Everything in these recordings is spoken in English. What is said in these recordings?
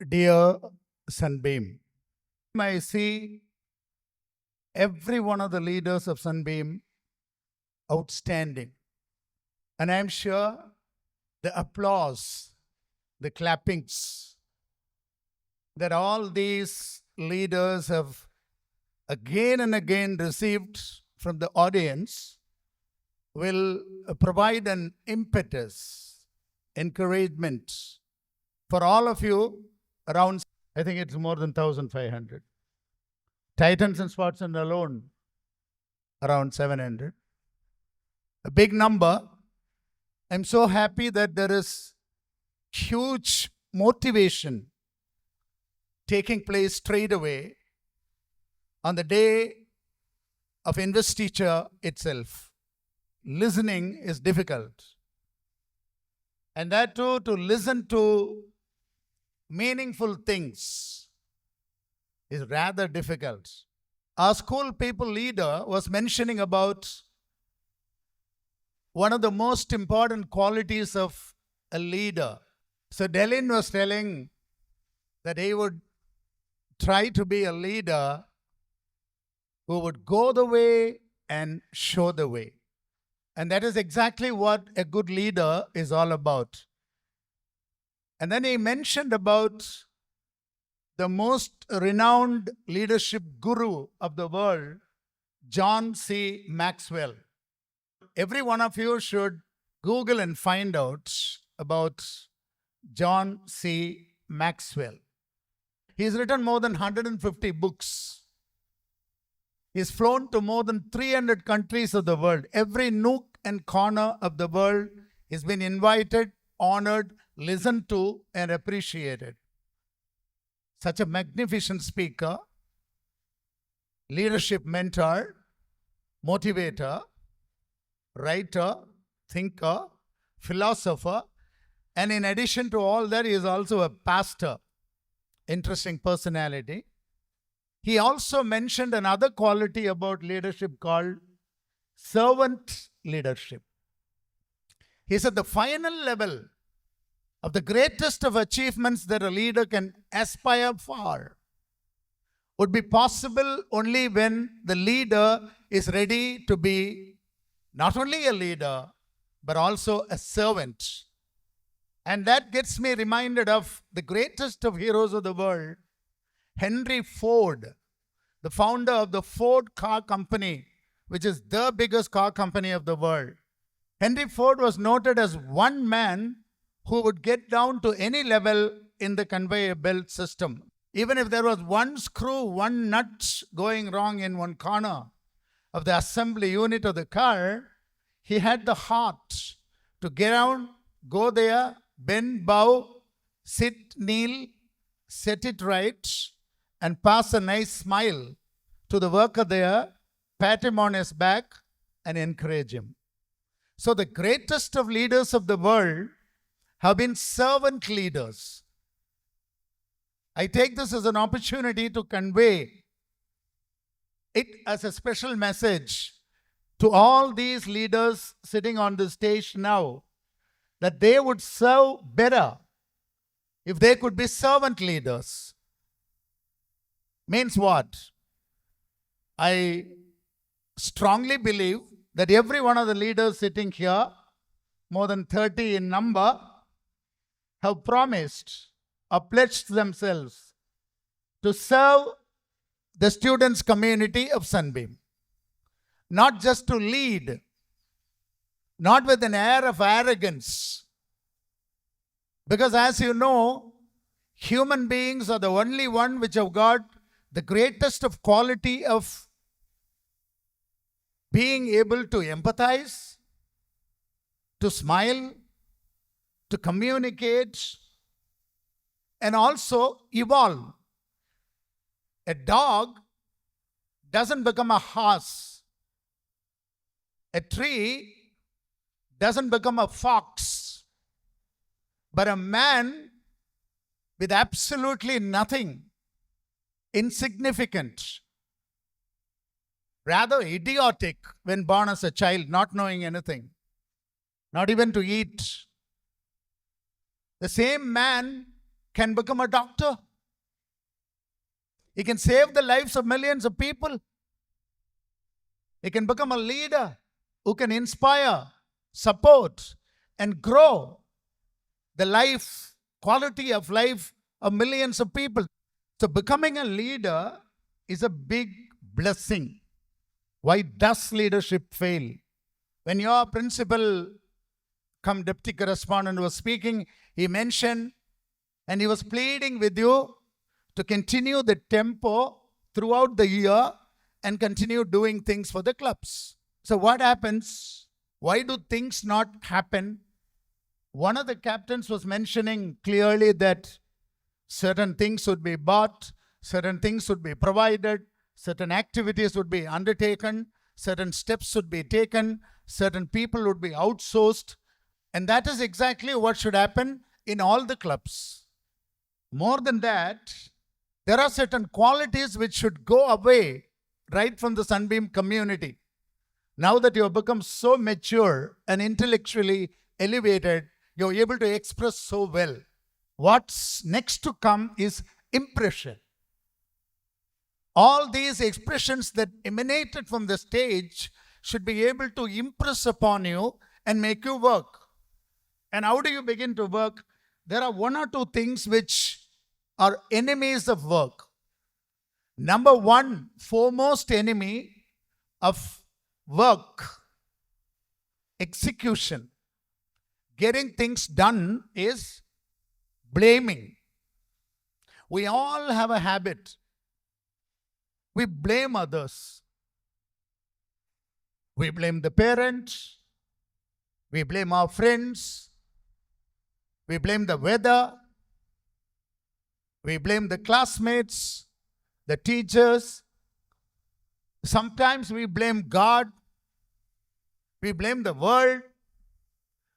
Dear Sunbeam, I see every one of the leaders of Sunbeam outstanding. And I'm sure the applause, the clappings that all these leaders have again and again received from the audience will provide an impetus, encouragement for all of you around, I think it's more than 1,500. Titans and Spartans alone, around 700. A big number. I'm so happy that there is huge motivation taking place straight away on the day of investiture itself. Listening is difficult. And that too, to listen to meaningful things is rather difficult. Our school people leader was mentioning about one of the most important qualities of a leader. So Delin was telling that he would try to be a leader who would go the way and show the way. And that is exactly what a good leader is all about. And then he mentioned about the most renowned leadership guru of the world, John C. Maxwell. Every one of you should Google and find out about John C. Maxwell. He's written more than 150 books. He's flown to more than 300 countries of the world. Every nook and corner of the world has been invited, honored, listened to, and appreciated. Such a magnificent speaker, leadership mentor, motivator, writer, thinker, philosopher, and in addition to all that, he is also a pastor. Interesting personality. He also mentioned another quality about leadership called servant leadership. He said the final level of the greatest of achievements that a leader can aspire for would be possible only when the leader is ready to be not only a leader, but also a servant. And that gets me reminded of the greatest of heroes of the world, Henry Ford, the founder of the Ford Car Company, which is the biggest car company of the world. Henry Ford was noted as one man who would get down to any level in the conveyor belt system. Even if there was one screw, one nut going wrong in one corner of the assembly unit of the car, he had the heart to get down, go there, bend, bow, sit, kneel, set it right, and pass a nice smile to the worker there, pat him on his back, and encourage him. So the greatest of leaders of the world have been servant leaders. I take this as an opportunity to convey it as a special message to all these leaders sitting on the stage now, that they would serve better if they could be servant leaders. Means what? I strongly believe that every one of the leaders sitting here, more than 30 in number, have promised or pledged themselves to serve the students' community of Sunbeam. Not just to lead, not with an air of arrogance. Because as you know, human beings are the only one which have got the greatest of quality of being able to empathize, to smile, to communicate, and also evolve. A dog doesn't become a horse. A tree doesn't become a fox. But a man with absolutely nothing, insignificant, rather idiotic when born as a child, not knowing anything, not even to eat. The same man can become a doctor. He can save the lives of millions of people. He can become a leader who can inspire, support, and grow the life, quality of life of millions of people. So becoming a leader is a big blessing. Why does leadership fail? When your principal come deputy correspondent was speaking, he mentioned and he was pleading with you to continue the tempo throughout the year and continue doing things for the clubs. So what happens? Why do things not happen? One of the captains was mentioning clearly that certain things would be bought, certain things would be provided, certain activities would be undertaken, certain steps would be taken, certain people would be outsourced. And that is exactly what should happen in all the clubs. More than that, there are certain qualities which should go away right from the Sunbeam community. Now that you have become so mature and intellectually elevated, you're able to express so well. What's next to come is impression. All these expressions that emanated from the stage should be able to impress upon you and make you work. And how do you begin to work? There are one or two things which are enemies of work. Number one, foremost enemy of work, execution, getting things done is blaming. We all have a habit. We blame others. We blame the parents. We blame our friends. We blame the weather. We blame the classmates, the teachers. Sometimes we blame God. We blame the world.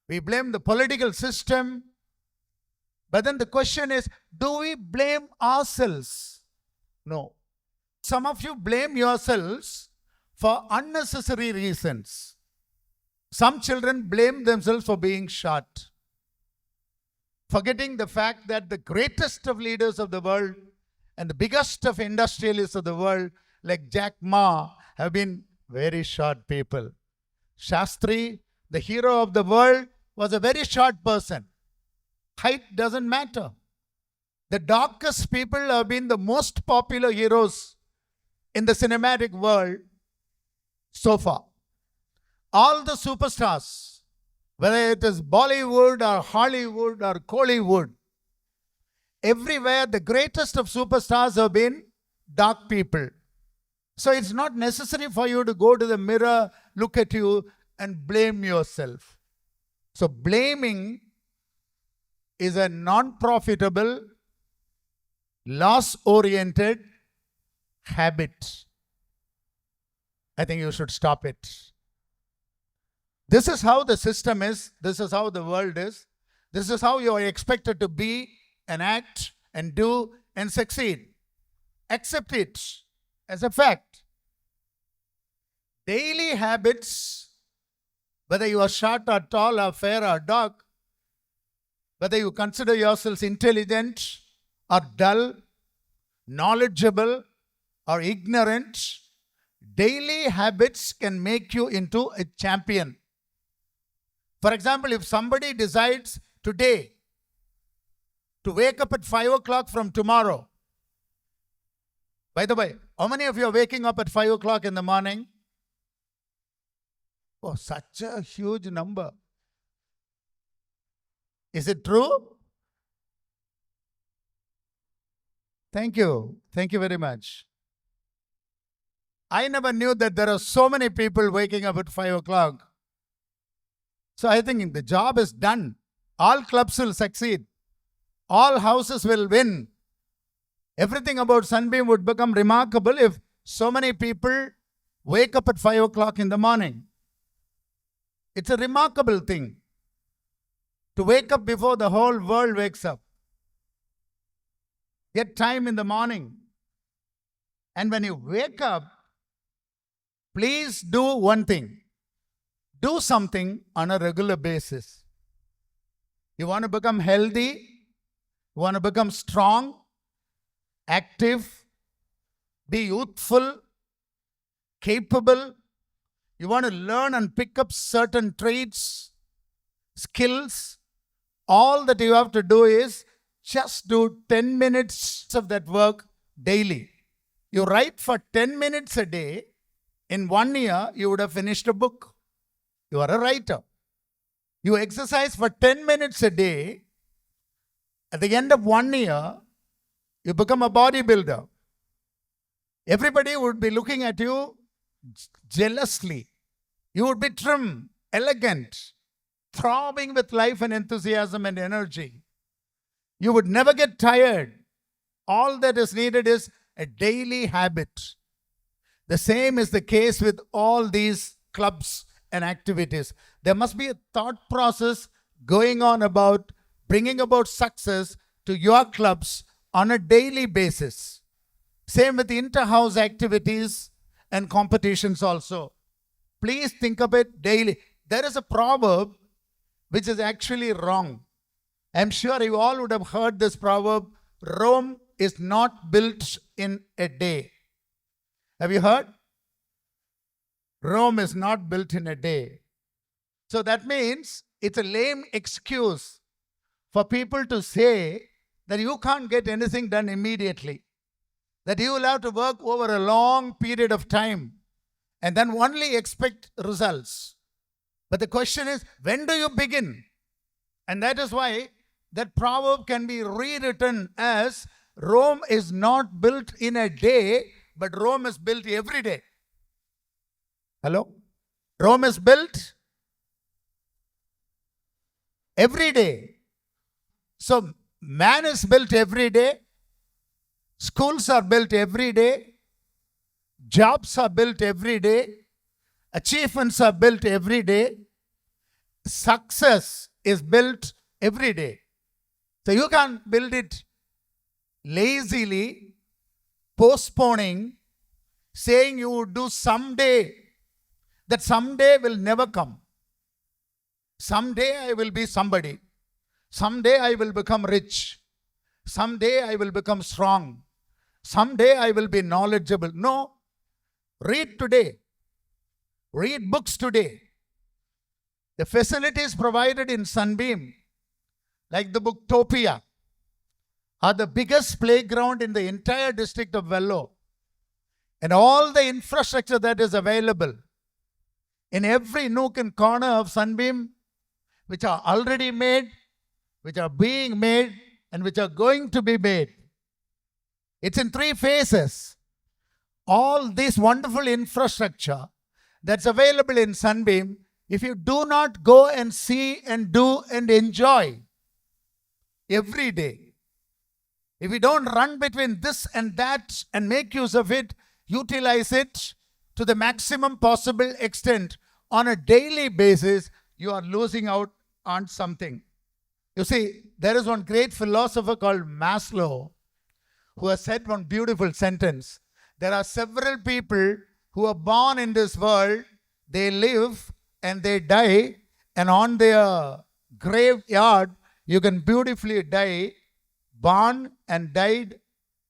We blame the political system. But then the question is, do we blame ourselves? No. Some of you blame yourselves for unnecessary reasons. Some children blame themselves for being short, forgetting the fact that the greatest of leaders of the world and the biggest of industrialists of the world, like Jack Ma, have been very short people. Shastri, the hero of the world, was a very short person. Height doesn't matter. The darkest people have been the most popular heroes in the cinematic world so far. All the superstars, whether it is Bollywood or Hollywood or Kollywood, everywhere the greatest of superstars have been dark people. So it's not necessary for you to go to the mirror, look at you and blame yourself. So blaming is a non-profitable, loss-oriented habit. I think you should stop it. This is how the system is. This is how the world is. This is how you are expected to be and act and do and succeed. Accept it as a fact. Daily habits, whether you are short or tall or fair or dark, whether you consider yourselves intelligent or dull, knowledgeable or ignorant, daily habits can make you into a champion. For example, if somebody decides today to wake up at 5 o'clock from tomorrow, by the way, how many of you are waking up at 5 o'clock in the morning? Oh, such a huge number. Is it true? Thank you. Thank you very much. I never knew that there are so many people waking up at 5 o'clock. So I think the job is done. All clubs will succeed. All houses will win. Everything about Sunbeam would become remarkable if so many people wake up at 5 o'clock in the morning. It's a remarkable thing to wake up before the whole world wakes up. Get time in the morning. And when you wake up, please do one thing. Do something on a regular basis. You want to become healthy? You want to become strong, active, be youthful, capable. You want to learn and pick up certain traits, skills. All that you have to do is just do 10 minutes of that work daily. You write for 10 minutes a day. In 1 year, you would have finished a book. You are a writer. You exercise for 10 minutes a day. At the end of 1 year, you become a bodybuilder. Everybody would be looking at you jealously. You would be trim, elegant, throbbing with life and enthusiasm and energy. You would never get tired. All that is needed is a daily habit. The same is the case with all these clubs and activities. There must be a thought process going on about bringing about success to your clubs on a daily basis. Same with inter-house activities and competitions also. Please think of it daily. There is a proverb which is actually wrong. I'm sure you all would have heard this proverb. Rome is not built in a day. Have you heard? Rome is not built in a day. So that means it's a lame excuse for people to say that you can't get anything done immediately, that you will have to work over a long period of time and then only expect results. But the question is, when do you begin? And that is why that proverb can be rewritten as Rome is not built in a day, but Rome is built every day. Hello? Rome is built every day. So man is built every day. Schools are built every day. Jobs are built every day. Achievements are built every day. Success is built every day. So you can't build it lazily, postponing, saying you would do someday. That someday will never come. Someday I will be somebody. Someday I will become rich. Someday I will become strong. Someday I will be knowledgeable. No. Read today. Read books today. The facilities provided in Sunbeam, like the book Topia, are the biggest playground in the entire district of Vellore. And all the infrastructure that is available in every nook and corner of Sunbeam, which are already made, which are being made, and which are going to be made. It's in 3 phases. All this wonderful infrastructure that's available in Sunbeam, if you do not go and see and do and enjoy every day, if you don't run between this and that and make use of it, utilize it to the maximum possible extent on a daily basis, you are losing out on something. You see, there is one great philosopher called Maslow who has said one beautiful sentence. There are several people who are born in this world, they live and they die, and on their graveyard, you can beautifully die, born and died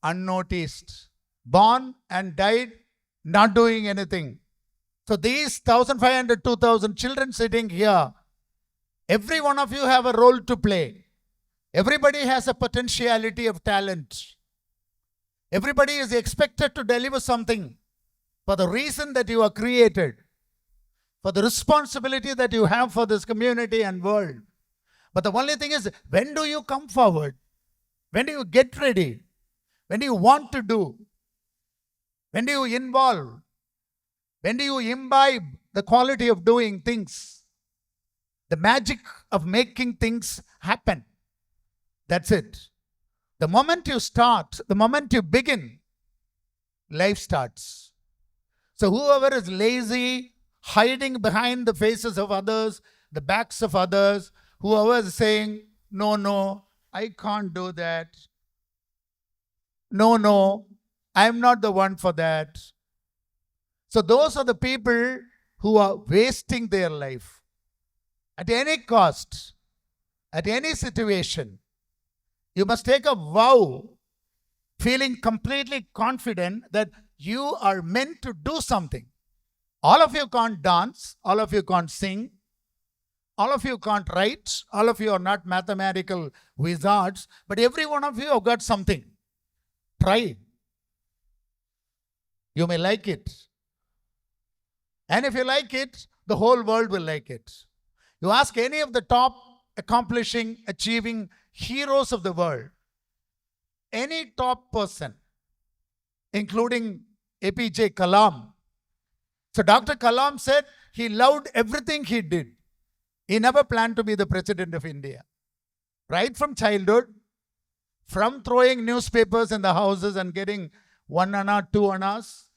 unnoticed. Born and died not doing anything. So these 1,500, 2,000 children sitting here, every one of you have a role to play. Everybody has a potentiality of talent. Everybody is expected to deliver something for the reason that you are created, for the responsibility that you have for this community and world. But the only thing is, when do you come forward? When do you get ready? When do you want to do? When do you involve? When do you imbibe the quality of doing things? The magic of making things happen. That's it. The moment you start, the moment you begin, life starts. So whoever is lazy, hiding behind the faces of others, the backs of others, whoever is saying, no, I can't do that. No, I'm not the one for that. So those are the people who are wasting their life at any cost, at any situation. You must take a vow, feeling completely confident that you are meant to do something. All of you can't dance, all of you can't sing, all of you can't write, all of you are not mathematical wizards, but every one of you have got something. Try. You may like it. And if you like it, the whole world will like it. You ask any of the top accomplishing, achieving heroes of the world, any top person, including APJ Kalam. So Dr. Kalam said he loved everything he did. He never planned to be the President of India. Right from childhood, from throwing newspapers in the houses and getting 1 anna, 2 annas,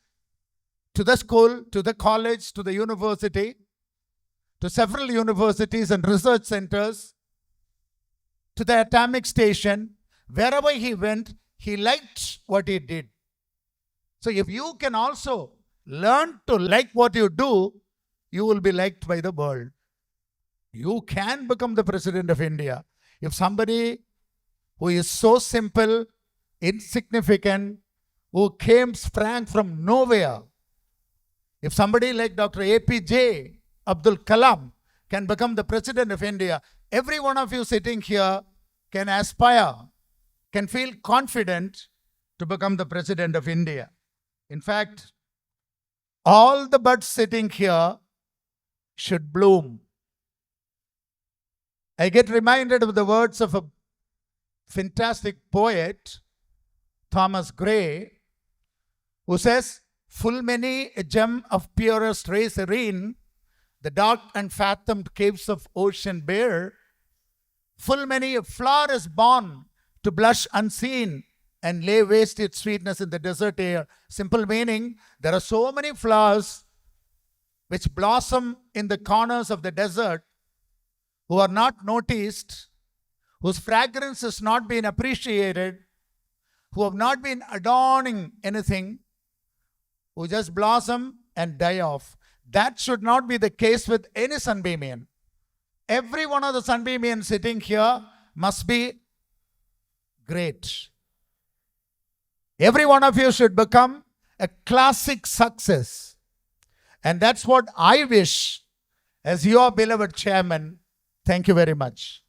to the school, to the college, to the university, to several universities and research centers, to the atomic station, wherever he went, he liked what he did. So if you can also learn to like what you do, you will be liked by the world. You can become the President of India. If somebody who is so simple, insignificant, who sprang from nowhere, if somebody like Dr. APJ Abdul Kalam can become the President of India, every one of you sitting here can aspire, can feel confident to become the President of India. In fact, all the buds sitting here should bloom. I get reminded of the words of a fantastic poet, Thomas Gray, who says, "Full many a gem of purest ray serene, the dark unfathomed caves of ocean bear. Full many a flower is born to blush unseen and lay waste its sweetness in the desert air." Simple meaning, there are so many flowers which blossom in the corners of the desert who are not noticed, whose fragrance has not been appreciated, who have not been adorning anything, who just blossom and die off. That should not be the case with any Sunbeamian. Every one of the Sunbeamians sitting here must be great. Every one of you should become a classic success. And that's what I wish as your beloved chairman. Thank you very much.